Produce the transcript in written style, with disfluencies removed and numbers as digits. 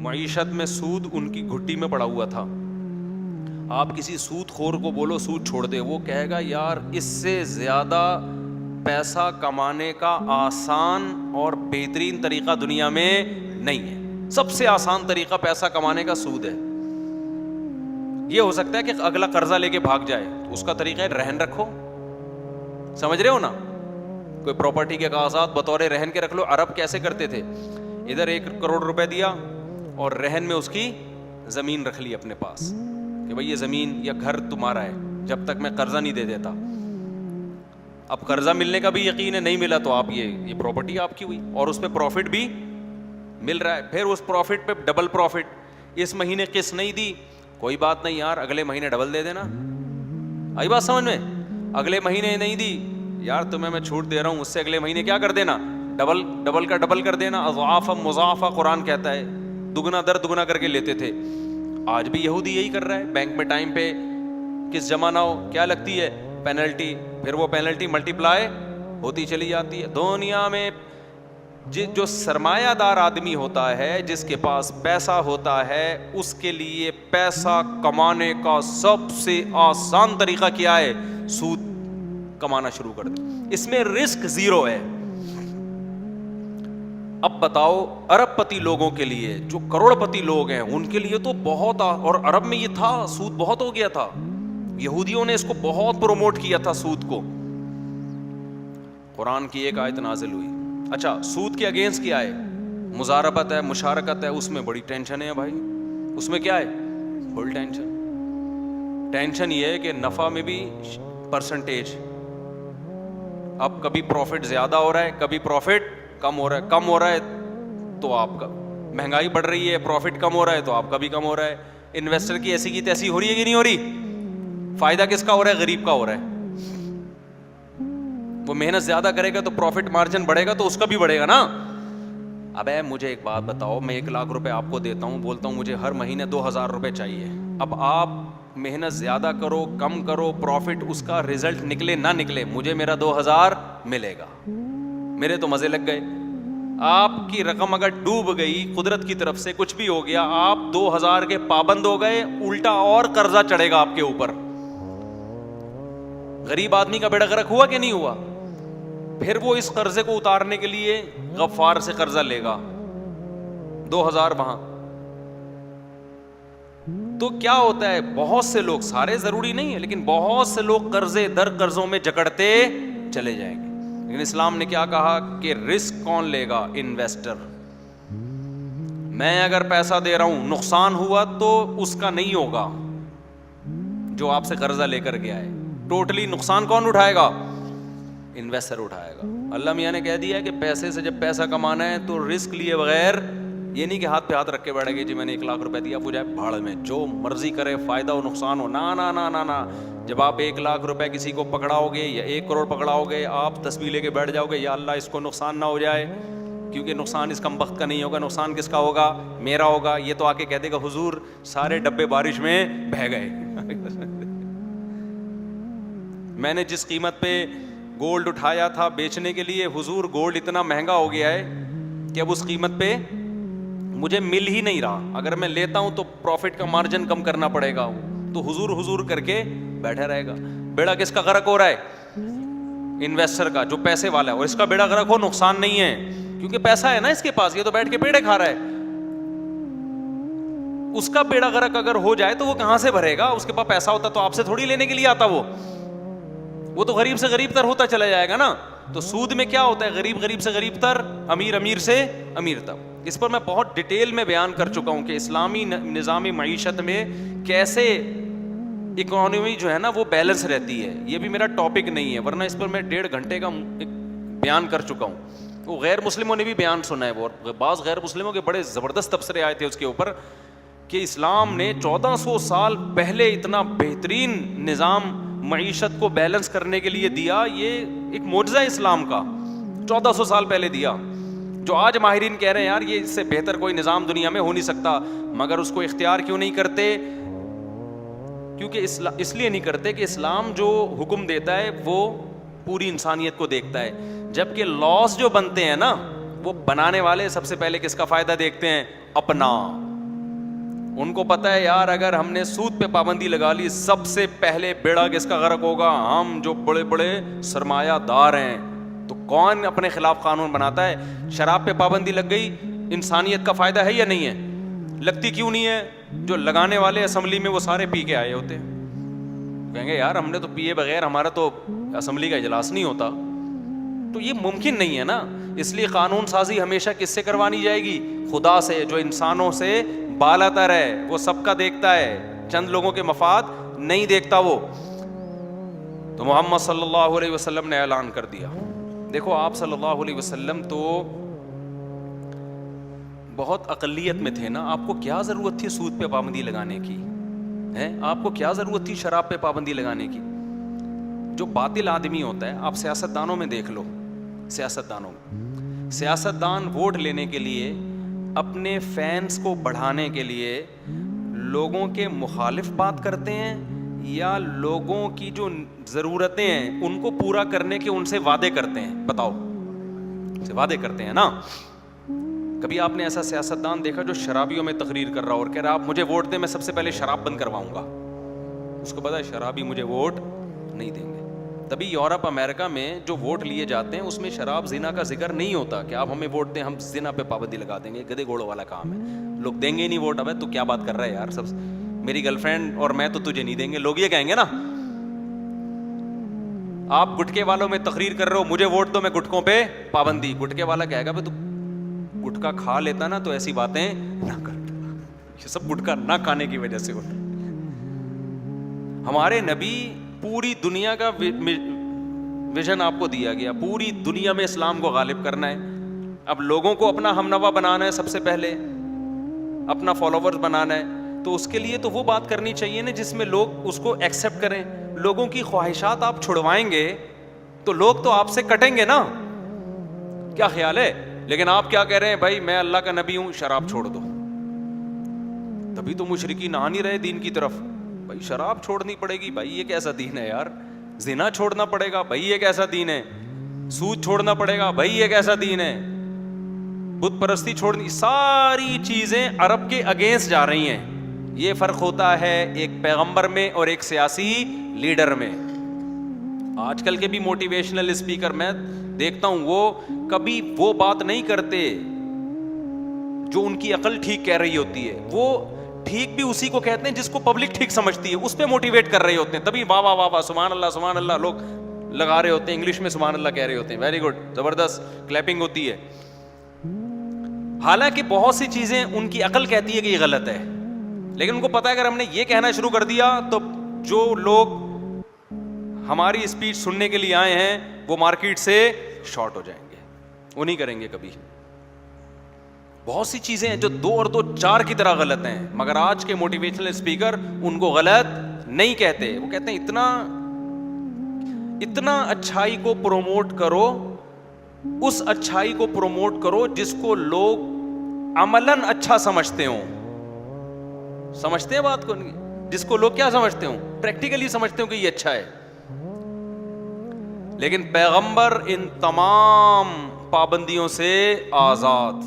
معیشت میں سود ان کی گھٹی میں پڑا ہوا تھا. آپ کسی سود خور کو بولو سود چھوڑ دے, وہ کہے گا یار اس سے زیادہ پیسہ کمانے کا آسان اور بہترین طریقہ دنیا میں نہیں ہے. سب سے آسان طریقہ پیسہ کمانے کا سود ہے. یہ ہو سکتا ہے کہ اگلا قرضہ لے کے بھاگ جائے, اس کا طریقہ ہے رہن رکھو. سمجھ رہے ہو نا, کوئی پراپرٹی کے کاغذات بطور رہن کے رکھ لو. عرب کیسے کرتے تھے, ادھر 1 کروڑ روپے دیا اور رہن میں اس کی زمین رکھ لی اپنے پاس کہ بھئی یہ زمین یا گھر تمہارا ہے جب تک میں قرضہ نہیں دے دیتا. اب قرضہ ملنے کا بھی یقین ہے, نہیں ملا تو آپ یہ پراپرٹی آپ کی ہوئی اور اس پہ پروفٹ بھی مل رہا ہے. پھر اس پروفٹ پہ ڈبل پروفٹ. اس مہینے قسط نہیں دی, کوئی بات نہیں یار اگلے مہینے ڈبل دے دینا. آئی بات سمجھ میں؟ اگلے مہینے نہیں دی یار تمہیں میں چھوٹ دے رہا ہوں, اس سے اگلے مہینے کیا کر دینا, ڈبل کا ڈبل کر دینا. اضعافا مضاعفا قرآن کہتا ہے, دگنا در دگنا کر کے لیتے تھے. آج بھی یہودی یہی کر رہا ہے. بینک میں ٹائم پہ کس جمع نہ ہو کیا لگتی ہے, پینلٹی. پھر وہ پینلٹی ملٹیپلائی ہوتی چلی جاتی ہے. دنیا میں جو سرمایہ دار آدمی ہوتا ہے, جس کے پاس پیسہ ہوتا ہے, اس کے لیے پیسہ کمانے کا سب سے آسان طریقہ کیا ہے, سود کمانا شروع کر دے. اس میں رسک زیرو ہے. اب بتاؤ ارب پتی لوگوں کے لیے, جو کروڑ پتی لوگ ہیں ان کے لیے تو بہت, اور عرب میں یہ تھا, سود بہت ہو گیا تھا. یہودیوں نے اس کو بہت پروموٹ کیا تھا سود کو. قرآن کی ایک آیت نازل ہوئی. اچھا سود کے اگینسٹ کیا ہے, مزاربت ہے, مشارکت ہے. اس میں بڑی ٹینشن ہے بھائی. اس میں کیا ہے, فل ٹینشن. ٹینشن یہ ہے کہ نفع میں بھی پرسنٹیج. اب کبھی پروفٹ زیادہ ہو رہا ہے, کبھی پروفٹ کم ہو رہا ہے. کم ہو رہا ہے تو آپ کا مہنگائی بڑھ رہی ہے, پروفٹ کم ہو رہا ہے تو آپ کا بھی کم ہو رہا ہے. انویسٹر کی ایسی کی تیسی ہو رہی ہے کہ نہیں ہو رہی. فائدہ کس کا ہو رہا ہے, غریب کا ہو رہا ہے. وہ محنت زیادہ کرے گا تو پروفٹ مارجن بڑھے گا تو اس کا بھی بڑھے گا نا. اب مجھے ایک بات بتاؤ, میں 1 لاکھ روپے آپ کو دیتا ہوں, بولتا ہوں مجھے ہر مہینے 2000 روپے چاہیے. اب آپ محنت زیادہ کرو کم کرو, پروفٹ اس کا رزلٹ نکلے نہ نکلے, مجھے میرا 2000 ملے گا. میرے تو مزے لگ گئے. آپ کی رقم اگر ڈوب گئی قدرت کی طرف سے, کچھ بھی ہو گیا, آپ 2000 کے پابند ہو گئے, الٹا اور قرضہ چڑھے گا آپ کے اوپر. غریب آدمی کا بیڑا غرق ہوا کہ نہیں ہوا؟ پھر وہ اس قرضے کو اتارنے کے لیے غفار سے قرضہ لے گا, 2000 وہاں. تو کیا ہوتا ہے, بہت سے لوگ, سارے ضروری نہیں ہے لیکن بہت سے لوگ قرضے در قرضوں میں جکڑتے چلے جائیں گے. لیکن اسلام نے کیا کہا کہ رسک کون لے گا, انویسٹر. میں اگر پیسہ دے رہا ہوں, نقصان ہوا تو اس کا نہیں ہوگا جو آپ سے قرضہ لے کر گیا ہے. ٹوٹلی نقصان کون اٹھائے گا, انویسٹر اٹھائے گا. اللہ میاں نے کہہ دیا ہے کہ پیسے سے جب پیسہ کمانا ہے تو رسک لیے بغیر, یہ نہیں کہ ہاتھ پہ ہاتھ رکھ کے بیٹھے گے جی میں نے 1 لاکھ روپے دیا, وہ جائے بھاڑ میں, جو مرضی کرے, فائدہ ہو نقصان ہو. نا نا نا نا نا. جب آپ 1 لاکھ روپے کسی کو پکڑاؤ گے یا 1 کروڑ پکڑاؤ گے, آپ تسبیح لے کے بیٹھ جاؤ گے, یا اللہ اس کو نقصان نہ ہو جائے, کیونکہ نقصان اس کم وقت کا نہیں ہوگا, نقصان کس کا ہوگا, میرا ہوگا. یہ تو آ کے کہہ دے گا حضور سارے ڈبے بارش میں بہہ گئے. میں نے جس قیمت پہ گولڈ اٹھایا تھا بیچنے کے لیے, حضور گولڈ اتنا مہنگا ہو گیا ہے کہ اب اس قیمت پہ مجھے مل ہی نہیں رہا. اگر میں لیتا ہوں تو پروفٹ کا مارجن کم کرنا پڑے گا. تو حضور حضور کر کے بیٹھا رہے گا. بیڑا کس کا غرق ہو رہا ہے, انویسٹر کا, جو پیسے والا ہے. اور اس کا بیڑا غرق ہو, نقصان نہیں ہے کیونکہ پیسہ ہے نا اس کے پاس, یہ تو بیٹھ کے پیڑے کھا رہا ہے. اس کا بیڑا غرق اگر ہو جائے تو وہ کہاں سے بھرے گا, اس کے پاس پیسہ ہوتا تو آپ سے تھوڑی لینے کے لیے آتا. وہ تو غریب سے غریب تر ہوتا چلا جائے گا نا. تو سود میں کیا ہوتا ہے, غریب سے غریب تر, امیر سے امیر تر. اس پر میں بہت ڈیٹیل میں بیان کر چکا ہوں کہ اسلامی نظام معیشت میں کیسے اکانومی جو ہے نا وہ بیلنس رہتی ہے. یہ بھی میرا ٹاپک نہیں ہے, ورنہ اس پر میں 1.5 گھنٹے کا بیان کر چکا ہوں. وہ غیر مسلموں نے بھی بیان سنا ہے, وہ بعض غیر مسلموں کے بڑے زبردست تبصرے آئے تھے اس کے اوپر کہ اسلام نے 1400 سال پہلے اتنا بہترین نظام معیشت کو بیلنس کرنے کے لیے دیا. یہ ایک معجزہ ہے اسلام کا, 1400 سال پہلے دیا, جو آج ماہرین کہہ رہے ہیں یار یہ اس سے بہتر کوئی نظام دنیا میں ہو نہیں سکتا. مگر اس کو اختیار کیوں نہیں کرتے, کیونکہ اس لیے نہیں کرتے کہ اسلام جو حکم دیتا ہے وہ پوری انسانیت کو دیکھتا ہے, جبکہ لاس جو بنتے ہیں نا وہ بنانے والے سب سے پہلے کس کا فائدہ دیکھتے ہیں, اپنا. ان کو پتہ ہے یار اگر ہم نے سود پہ پابندی لگا لی سب سے پہلے بیڑا کس کا غرق ہوگا؟ ہم جو بڑے بڑے سرمایہ دار ہیں. تو کون اپنے خلاف قانون بناتا ہے؟ شراب پہ پابندی لگ گئی, انسانیت کا فائدہ ہے یا نہیں ہے؟ لگتی کیوں نہیں ہے؟ جو لگانے والے اسمبلی میں وہ سارے پی کے آئے ہوتے ہیں, کہیں گے یار ہم نے تو پیے بغیر ہمارا تو اسمبلی کا اجلاس نہیں ہوتا. تو یہ ممکن نہیں ہے نا. اس لیے قانون سازی ہمیشہ کس سے کروانی جائے گی؟ خدا سے, جو انسانوں سے بالاتر ہے, وہ سب کا دیکھتا ہے, چند لوگوں کے مفاد نہیں دیکھتا وہ. تو محمد صلی اللہ علیہ وسلم نے اعلان کر دیا. دیکھو آپ صلی اللہ علیہ وسلم تو بہت اقلیت میں تھے نا, آپ کو کیا ضرورت تھی سود پہ پابندی لگانے کی ہے؟ آپ کو کیا ضرورت تھی شراب پہ پابندی لگانے کی؟ جو باطل آدمی ہوتا ہے, آپ سیاستدانوں میں دیکھ لو, سیاستدان ووٹ لینے کے لیے, اپنے فینس کو بڑھانے کے لیے لوگوں کے مخالف بات کرتے ہیں یا لوگوں کی جو ضرورتیں ہیں ان کو پورا کرنے کے ان سے وعدے کرتے ہیں؟ بتاؤ, وعدے کرتے ہیں نا. کبھی آپ نے ایسا سیاستدان دیکھا جو شرابیوں میں تقریر کر رہا اور کہہ رہا آپ مجھے ووٹ دیں میں سب سے پہلے شراب بند کرواؤں گا؟ اس کو پتا ہے شرابی مجھے ووٹ نہیں دیں گے. تبھی یورپ امریکہ میں جو ووٹ لیے جاتے ہیں اس میں شراب زنا کا ذکر نہیں ہوتا کہ آپ ہمیں ووٹ دیں ہم زنا پہ پابندی لگا دیں گے. گدے گھوڑوں والا کام ہے, لوگ دیں گے ہی نہیں ووٹ. اب تو کیا بات کر رہا ہے یار, سب میری گرل فرینڈ اور میں تو تجھے نہیں دیں گے, لوگ یہ کہیں گے نا. آپ گٹکے والوں میں تقریر کر رہے ہو مجھے ووٹ دو, میں گٹکوں پہ پابندی. گٹکے والا کہے گا تو گٹکا کھا لیتا نا تو ایسی باتیں نہ کرتا. یہ سب گٹکا نہ کھانے کی وجہ سے ہوتا. ہمارے نبی پوری دنیا کا ویژن آپ کو دیا گیا, پوری دنیا میں اسلام کو غالب کرنا ہے. اب لوگوں کو اپنا ہمنوا بنانا ہے, سب سے پہلے اپنا فالوورز بنانا ہے. تو اس کے لیے تو وہ بات کرنی چاہیے نا جس میں لوگ اس کو ایکسیپٹ کریں. لوگوں کی خواہشات آپ چھڑوائیں گے تو لوگ تو آپ سے کٹیں گے نا. کیا خیال ہے؟ لیکن آپ کیا کہہ رہے ہیں بھائی میں اللہ کا نبی ہوں شراب چھوڑ دو. تبھی تو مشرکین آ نہیں رہے دین کی طرف. بھائی شراب چھوڑنی پڑے گی, بھائی یہ کیسا دین ہے یار. زنا چھوڑنا پڑے گا, بھائی یہ کیسا دین ہے. سود چھوڑنا پڑے گا, بھائی یہ کیسا دین ہے. بت پرستی چھوڑنی, ساری چیزیں عرب کے اگینسٹ جا رہی ہیں. یہ فرق ہوتا ہے ایک پیغمبر میں اور ایک سیاسی لیڈر میں. آج کل کے بھی موٹیویشنل اسپیکر میں دیکھتا ہوں وہ کبھی وہ بات نہیں کرتے جو ان کی عقل ٹھیک کہہ رہی ہوتی ہے. وہ ٹھیک بھی اسی کو کہتے ہیں جس کو پبلک ٹھیک سمجھتی ہے, اس پہ موٹیویٹ کر رہے ہوتے ہیں. تبھی واہ واہ واہ واہ سبحان اللہ لوگ لگا رہے ہوتے ہیں, انگلش میں سبحان اللہ کہہ رہے ہوتے ہیں. ویری گڈ, زبردست, کلیپنگ ہوتی ہے. حالانکہ بہت سی چیزیں ان کی عقل کہتی ہے کہ یہ غلط ہے, لیکن ان کو پتا ہے اگر ہم نے یہ کہنا شروع کر دیا تو جو لوگ ہماری اسپیچ سننے کے لیے آئے ہیں وہ مارکیٹ سے شارٹ ہو جائیں گے, وہ نہیں کریں گے کبھی. بہت سی چیزیں ہیں جو 2 اور 2 4 کی طرح غلط ہیں, مگر آج کے موٹیویشنل اسپیکر ان کو غلط نہیں کہتے. وہ کہتے ہیں اتنا اچھائی کو پروموٹ کرو, اس اچھائی کو پروموٹ کرو جس کو لوگ عملاً اچھا سمجھتے ہوں. سمجھتے ہیں بات کو, جس کو لوگ کیا سمجھتے ہوں, پریکٹیکلی سمجھتے ہوں کہ یہ اچھا ہے. لیکن پیغمبر ان تمام پابندیوں سے آزاد.